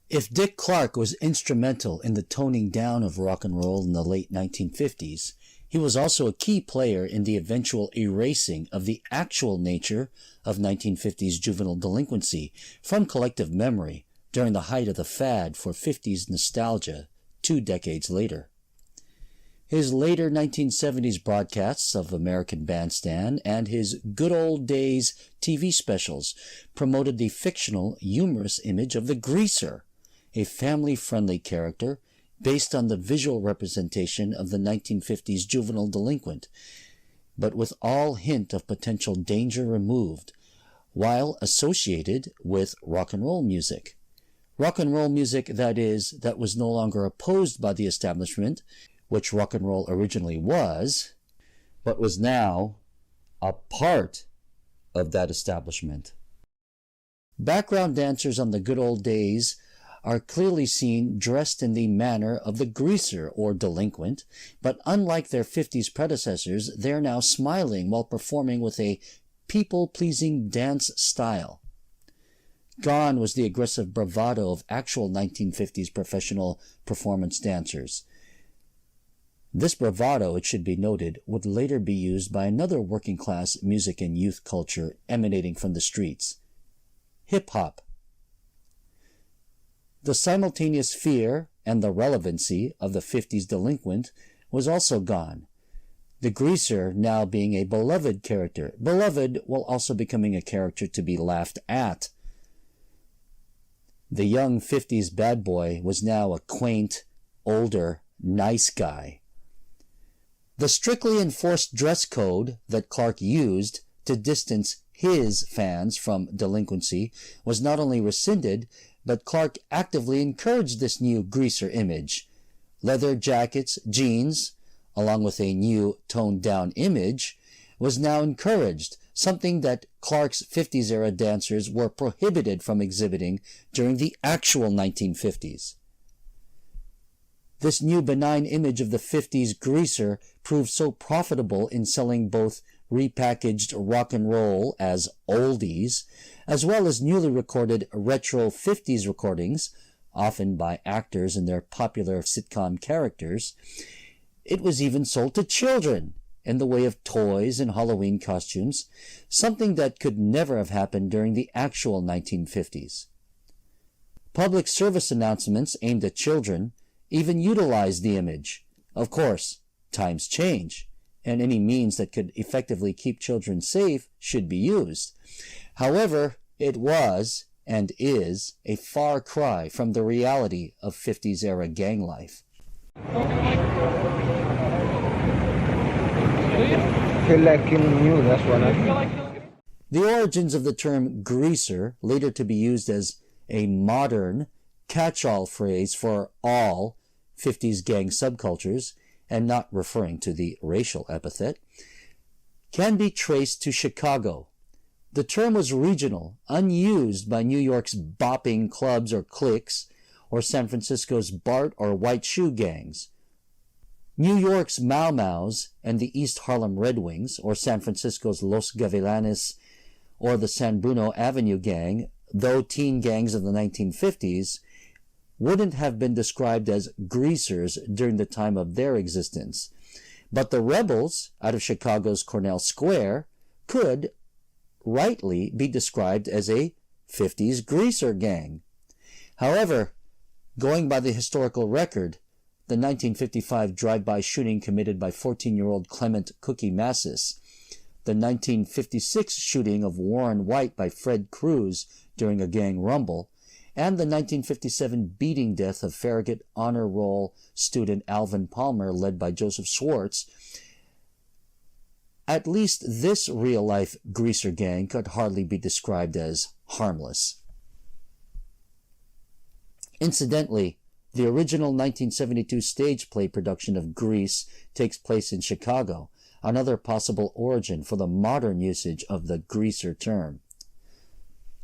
If Dick Clark was instrumental in the toning down of rock and roll in the late 1950s, he was also a key player in the eventual erasing of the actual nature of 1950s juvenile delinquency from collective memory during the height of the fad for 50s nostalgia 2 decades later. His later 1970s broadcasts of American Bandstand and his Good Old Days TV specials promoted the fictional, humorous image of the greaser, a family-friendly character based on the visual representation of the 1950s juvenile delinquent, but with all hint of potential danger removed, while associated with rock and roll music. Rock and roll music, that is, that was no longer opposed by the establishment, which rock and roll originally was, but was now a part of that establishment. Background dancers on the Good Old Days are clearly seen dressed in the manner of the greaser or delinquent, but unlike their 50s predecessors, they're now smiling while performing with a people-pleasing dance style. Gone was the aggressive bravado of actual 1950s professional performance dancers. This bravado, it should be noted, would later be used by another working-class music and youth culture emanating from the streets: hip-hop. The simultaneous fear and the relevancy of the 50s delinquent was also gone, the greaser now being a beloved character, beloved while also becoming a character to be laughed at. The young 50s bad boy was now a quaint, older, nice guy. The strictly enforced dress code that Clark used to distance his fans from delinquency was not only rescinded, but Clark actively encouraged this new greaser image. Leather jackets, jeans, along with a new toned-down image, was now encouraged, something that Clark's 50s-era dancers were prohibited from exhibiting during the actual 1950s. This new benign image of the 50s greaser proved so profitable in selling both repackaged rock and roll as oldies, as well as newly recorded retro 50s recordings, often by actors and their popular sitcom characters. It was even sold to children in the way of toys and Halloween costumes, something that could never have happened during the actual 1950s. Public service announcements aimed at children even utilized the image. Of course, times change, and any means that could effectively keep children safe should be used. However, it was and is a far cry from the reality of 50s-era gang life. Feel like new, that's what I feel. The origins of the term greaser, later to be used as a modern catch-all phrase for all 50s gang subcultures, and not referring to the racial epithet, can be traced to Chicago. The term was regional, unused by New York's bopping clubs or cliques, or San Francisco's Bart or White Shoe gangs. New York's Mau Mau's and the East Harlem Red Wings, or San Francisco's Los Gavilanes, or the San Bruno Avenue Gang, though teen gangs of the 1950s, wouldn't have been described as greasers during the time of their existence. But the rebels out of Chicago's Cornell Square could rightly be described as a 50s greaser gang. However, going by the historical record, the 1955 drive-by shooting committed by 14-year-old Clement Cookie Massis, the 1956 shooting of Warren White by Fred Cruz during a gang rumble, and the 1957 beating death of Farragut Honor Roll student Alvin Palmer, led by Joseph Schwartz, at least this real-life greaser gang could hardly be described as harmless. Incidentally, the original 1972 stage play production of Grease takes place in Chicago, another possible origin for the modern usage of the greaser term.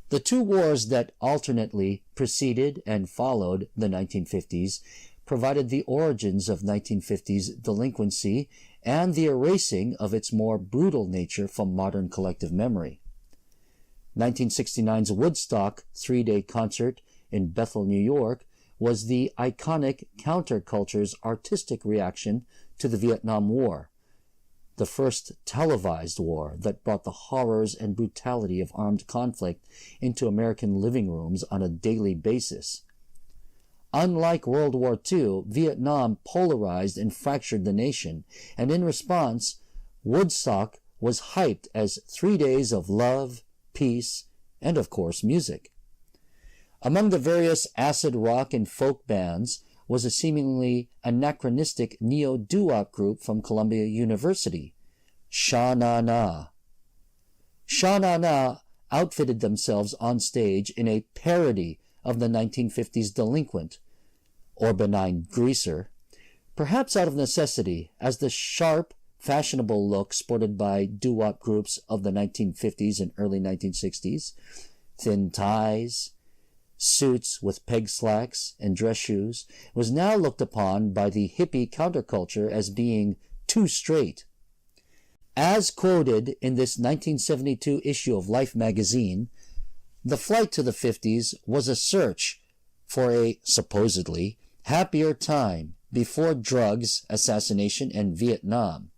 The two wars that alternately preceded and followed the 1950s provided the origins of 1950s delinquency and the erasing of its more brutal nature from modern collective memory. 1969's Woodstock three-day concert in Bethel, New York, was the iconic counterculture's artistic reaction to the Vietnam War, the first televised war that brought the horrors and brutality of armed conflict into American living rooms on a daily basis. Unlike World War II, Vietnam polarized and fractured the nation, and in response, Woodstock was hyped as 3 days of love, peace, and of course music. Among the various acid rock and folk bands was a seemingly anachronistic neo-doo-wop group from Columbia University, Sha Na Na. Sha Na Na outfitted themselves on stage in a parody of the 1950s delinquent, or benign greaser, perhaps out of necessity, as the sharp, fashionable look sported by doo-wop groups of the 1950s and early 1960s, thin ties, suits with peg slacks and dress shoes, was now looked upon by the hippie counterculture as being too straight. As quoted in this 1972 issue of Life magazine, the flight to the 50s was a search for a, supposedly, happier time before drugs, assassination, and Vietnam.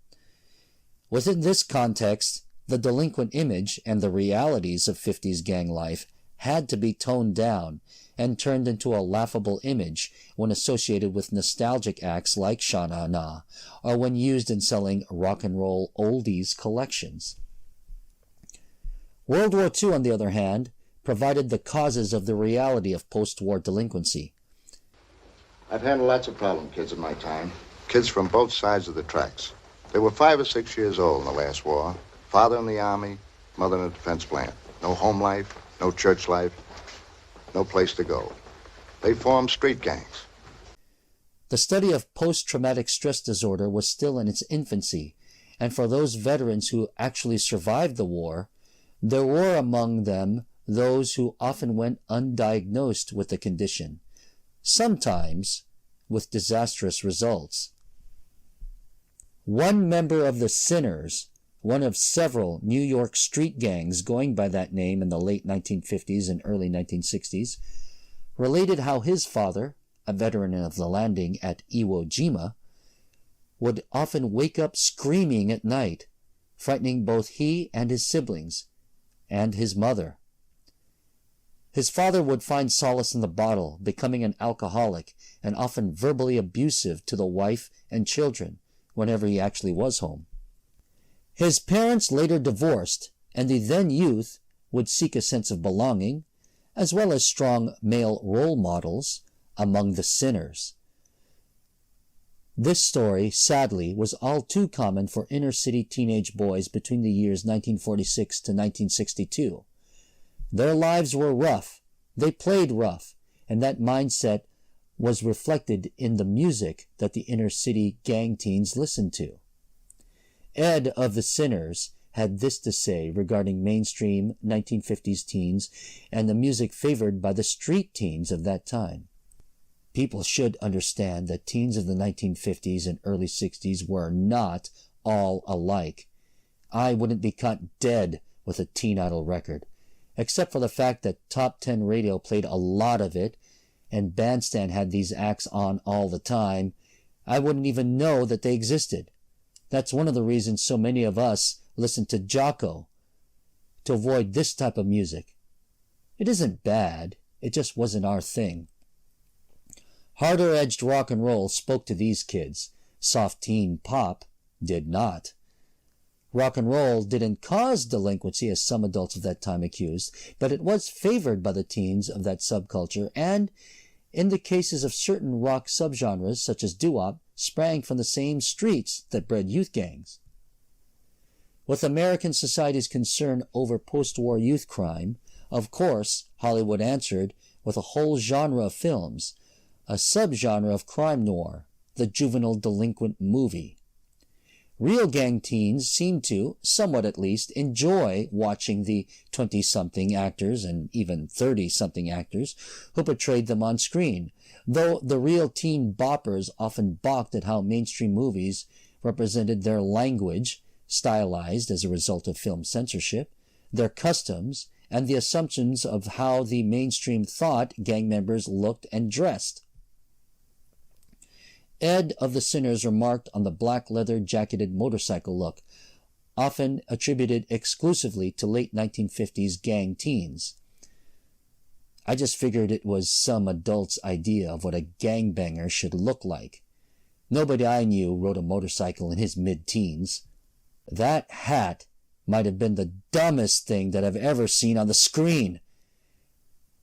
Within this context, the delinquent image and the realities of 50s gang life had to be toned down and turned into a laughable image when associated with nostalgic acts like Sha Na Na, or when used in selling rock and roll oldies collections. World War II, on the other hand, provided the causes of the reality of post-war delinquency. I've handled lots of problem kids in my time. Kids from both sides of the tracks. They were 5 or 6 years old in the last war. Father in the Army, mother in a defense plant. No home life, no church life, no place to go. They formed street gangs. The study of post-traumatic stress disorder was still in its infancy, and for those veterans who actually survived the war, there were among them those who often went undiagnosed with the condition, sometimes with disastrous results. One member of the Sinners, one of several New York street gangs going by that name in the late 1950s and early 1960s, related how his father, a veteran of the landing at Iwo Jima, would often wake up screaming at night, frightening both he and his siblings, and his mother. His father would find solace in the bottle, becoming an alcoholic and often verbally abusive to the wife and children whenever he actually was home. His parents later divorced, and the then youth would seek a sense of belonging, as well as strong male role models, among the sinners. This story, sadly, was all too common for inner-city teenage boys between the years 1946 to 1962. Their lives were rough, they played rough, and that mindset was reflected in the music that the inner-city gang teens listened to. Ed of the Sinners had this to say regarding mainstream 1950s teens and the music favored by the street teens of that time. People should understand that teens of the 1950s and early 60s were not all alike. I wouldn't be caught dead with a Teen Idol record, except for the fact that Top 10 Radio played a lot of it, and Bandstand had these acts on all the time. I wouldn't even know that they existed. That's one of the reasons so many of us listen to Jocko, to avoid this type of music. It isn't bad, it just wasn't our thing. Harder-edged rock and roll spoke to these kids. Soft teen pop did not. Rock and roll didn't cause delinquency, as some adults of that time accused, but it was favored by the teens of that subculture, and, in the cases of certain rock subgenres, such as doo-wop, sprang from the same streets that bred youth gangs. With American society's concern over post-war youth crime, of course, Hollywood answered with a whole genre of films, a subgenre of crime noir, the juvenile delinquent movie. Real gang teens seemed to, somewhat at least, enjoy watching the 20-something actors and even 30-something actors who portrayed them on screen, though the real teen boppers often balked at how mainstream movies represented their language, stylized as a result of film censorship, their customs, and the assumptions of how the mainstream thought gang members looked and dressed. Ed of the Sinners remarked on the black leather-jacketed motorcycle look, often attributed exclusively to late 1950s gang teens. I just figured it was some adult's idea of what a gangbanger should look like. Nobody I knew rode a motorcycle in his mid-teens. That hat might have been the dumbest thing that I've ever seen on the screen.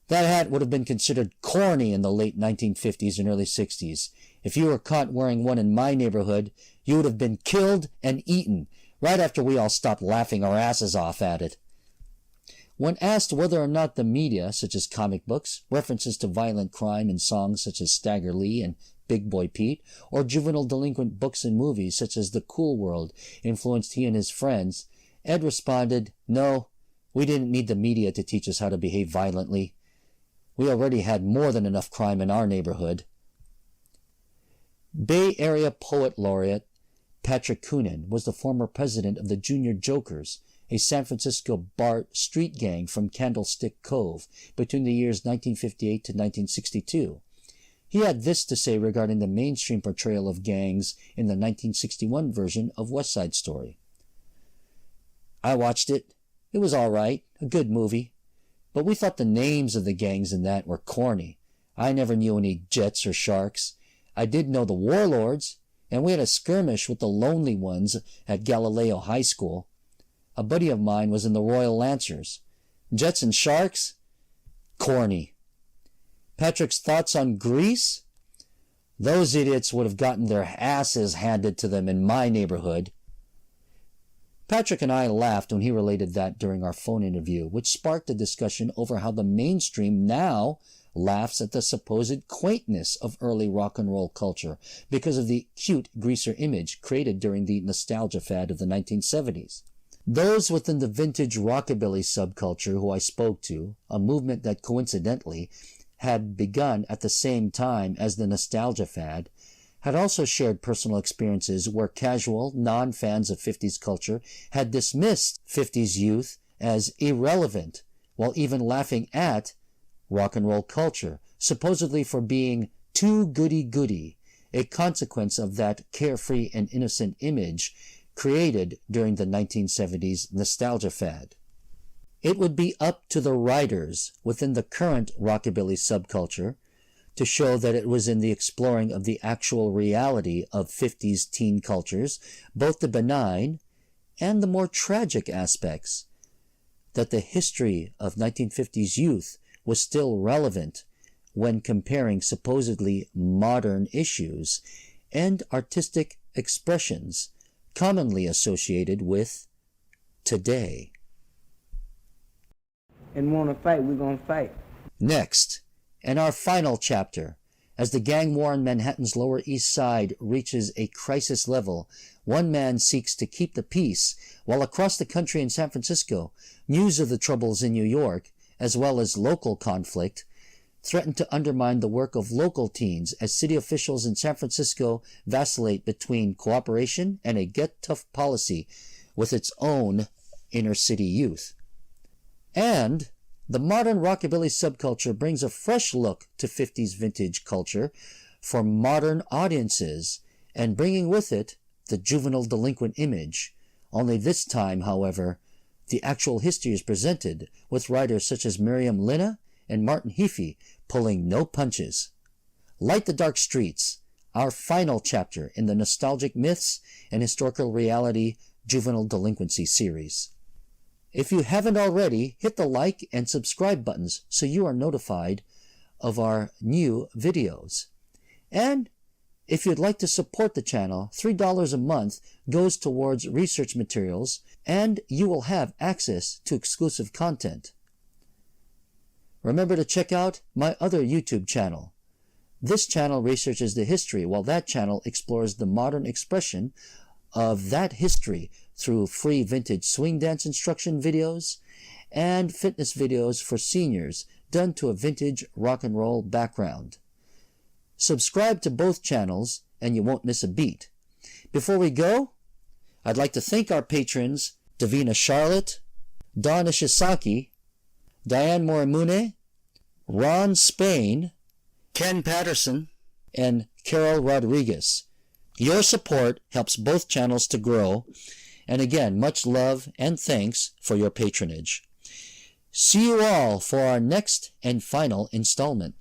That hat would have been considered corny in the late 1950s and early 60s. If you were caught wearing one in my neighborhood, you would have been killed and eaten right after we all stopped laughing our asses off at it. When asked whether or not the media, such as comic books, references to violent crime in songs such as Stagger Lee and Big Boy Pete, or juvenile delinquent books and movies such as The Cool World influenced he and his friends, Ed responded, "No, we didn't need the media to teach us how to behave violently. We already had more than enough crime in our neighborhood." Bay Area Poet Laureate Patrick Coonan was the former president of the Junior Jokers, a San Francisco street gang from Candlestick Cove between the years 1958 to 1962. He had this to say regarding the mainstream portrayal of gangs in the 1961 version of West Side Story. "I watched it. It was all right, a good movie. But we thought the names of the gangs in that were corny. I never knew any Jets or Sharks. I did know the Warlords, and we had a skirmish with the Lonely Ones at Galileo High School. A buddy of mine was in the Royal Lancers. Jets and Sharks? Corny." Patrick's thoughts on Grease? "Those idiots would have gotten their asses handed to them in my neighborhood." Patrick and I laughed when he related that during our phone interview, which sparked a discussion over how the mainstream now laughs at the supposed quaintness of early rock and roll culture because of the cute greaser image created during the nostalgia fad of the 1970s. Those within the vintage rockabilly subculture who I spoke to, a movement that coincidentally had begun at the same time as the nostalgia fad, had also shared personal experiences where casual, non-fans of 50s culture had dismissed 50s youth as irrelevant, while even laughing at rock and roll culture, supposedly for being too goody-goody, a consequence of that carefree and innocent image created during the 1970s nostalgia fad. It would be up to the writers within the current rockabilly subculture to show that it was in the exploring of the actual reality of 50s teen cultures, both the benign and the more tragic aspects, that the history of 1950s youth was still relevant when comparing supposedly modern issues and artistic expressions commonly associated with today. And want to fight, we're going to fight. Next, and our final chapter, as the gang war in Manhattan's Lower East Side reaches a crisis level, one man seeks to keep the peace, while across the country in San Francisco, news of the troubles in New York, as well as local conflict, threaten to undermine the work of local teens as city officials in San Francisco vacillate between cooperation and a get-tough policy with its own inner-city youth. And the modern rockabilly subculture brings a fresh look to 50s vintage culture for modern audiences, and bringing with it the juvenile delinquent image. Only this time, however, the actual history is presented with writers such as Miriam Linna and Martin Heafy pulling no punches. Light the Dark Streets, our final chapter in the Nostalgic Myths and Historical Reality Juvenile Delinquency series. If you haven't already, hit the like and subscribe buttons so you are notified of our new videos. And if you'd like to support the channel, $3 a month goes towards research materials, and you will have access to exclusive content. Remember to check out my other YouTube channel. This channel researches the history, while that channel explores the modern expression of that history through free vintage swing dance instruction videos and fitness videos for seniors done to a vintage rock and roll background. Subscribe to both channels and you won't miss a beat. Before we go, I'd like to thank our patrons Davina Charlotte, Dawn Ishisaki, Diane Morimune, Ron Spain, Ken Patterson, and Carol Rodriguez. Your support helps both channels to grow, and again, much love and thanks for your patronage. See you all for our next and final installment.